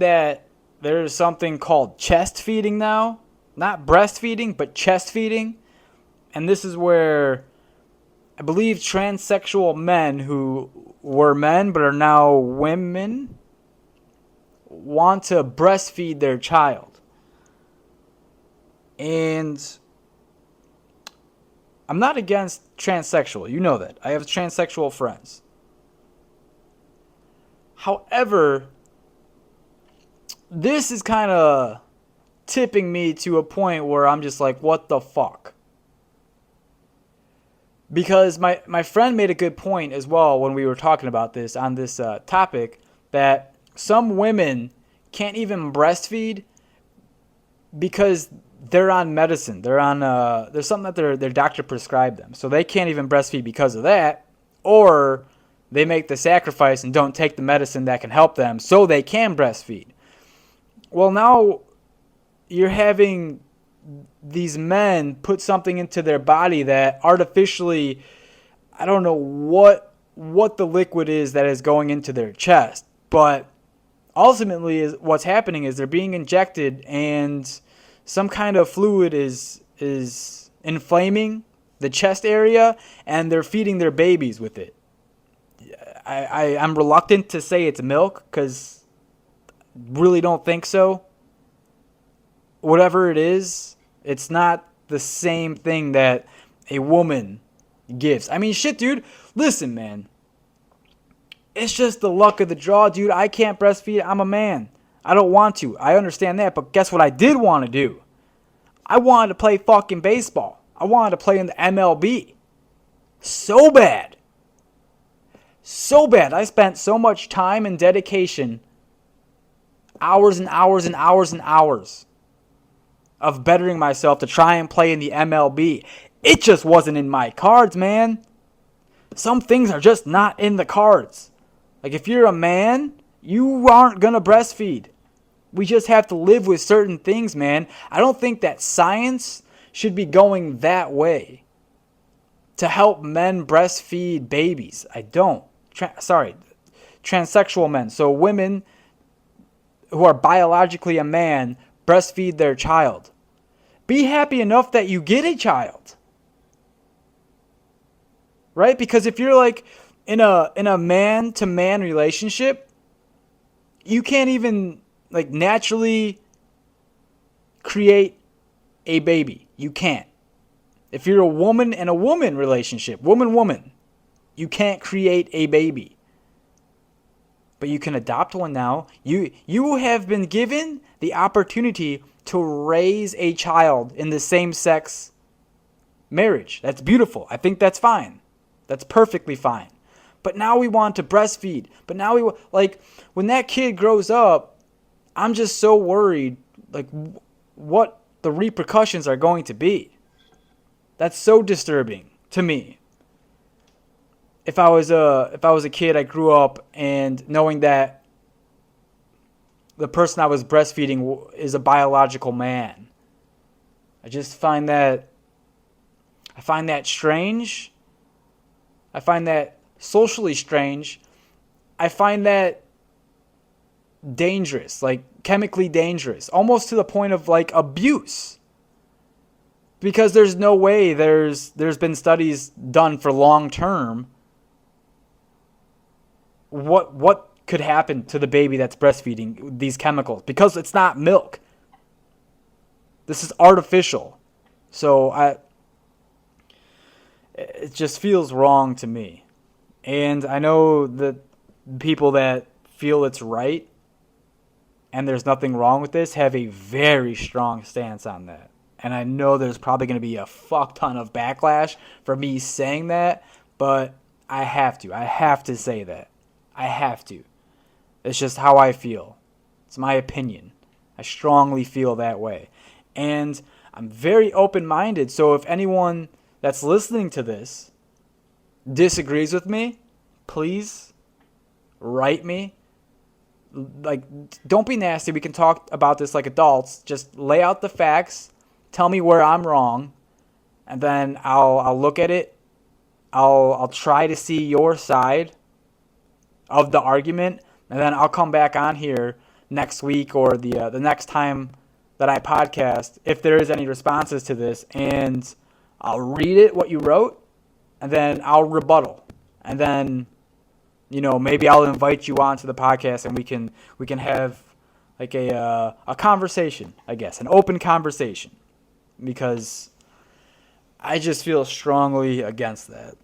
that there's something called chest feeding now. Not breastfeeding, but chest feeding. And this is where I believe transsexual men who were men but are now women want to breastfeed their child. And I'm not against transsexual. You know that. I have transsexual friends. However, this is kind of tipping me to a point where I'm just like, what the fuck? Because my friend made a good point as well when we were talking about this on this topic, that some women can't even breastfeed because they're on medicine. They're on there's something that their doctor prescribed them, so they can't even breastfeed because of that, or they make the sacrifice and don't take the medicine that can help them, so they can breastfeed. Well, now you're having these men put something into their body that artificially, I don't know what the liquid is that is going into their chest, but ultimately is what's happening is they're being injected and some kind of fluid is inflaming the chest area, and they're feeding their babies with it. I'm reluctant to say it's milk because really don't think so. Whatever it is, it's not the same thing that a woman gives. I mean, shit, dude. Listen, man. It's just the luck of the draw, dude. I can't breastfeed. I'm a man. I don't want to. I understand that. But guess what I did want to do? I wanted to play fucking baseball. I wanted to play in the MLB. So bad. So bad. I spent so much time and dedication. Hours and hours and hours and hours of bettering myself to try and play in the MLB. It just wasn't in my cards, man. Some things are just not in the cards. Like, if you're a man, you aren't going to breastfeed. We just have to live with certain things, man. I don't think that science should be going that way to help men breastfeed babies. I don't. Transsexual men. So women who are biologically a man breastfeed their child. Be happy enough that you get a child. Right? Because if you're like in a man to man relationship, you can't even like naturally create a baby. You can't. If you're a woman and a woman relationship, woman, you can't create a baby. But you can adopt one now. You have been given the opportunity to raise a child in the same sex marriage. That's beautiful. I think that's fine. That's perfectly fine. But now we want to breastfeed. But now like, when that kid grows up, I'm just so worried, like, what the repercussions are going to be. That's so disturbing to me. If I was a kid, I grew up and knowing that the person I was breastfeeding is a biological man, I find that strange. I find that socially strange. I find that dangerous, like chemically dangerous, almost to the point of like abuse. Because there's no way there's been studies done for long term. What could happen to the baby that's breastfeeding these chemicals? Because it's not milk. This is artificial. So it just feels wrong to me. And I know that people that feel it's right and there's nothing wrong with this have a very strong stance on that. And I know there's probably going to be a fuck ton of backlash for me saying that, but I have to. I have to say that. I have to. It's just how I feel. It's my opinion. I strongly feel that way. And I'm very open-minded, so if anyone that's listening to this disagrees with me, please write me. Like, don't be nasty. We can talk about this like adults. Just lay out the facts. Tell me where I'm wrong, and then I'll look at it. I'll try to see your side of the argument, and then I'll come back on here next week or the next time that I podcast if there is any responses to this, and I'll read it, what you wrote, and then I'll rebuttal. And then, maybe I'll invite you onto the podcast and we can have like a conversation, I guess, an open conversation, because I just feel strongly against that.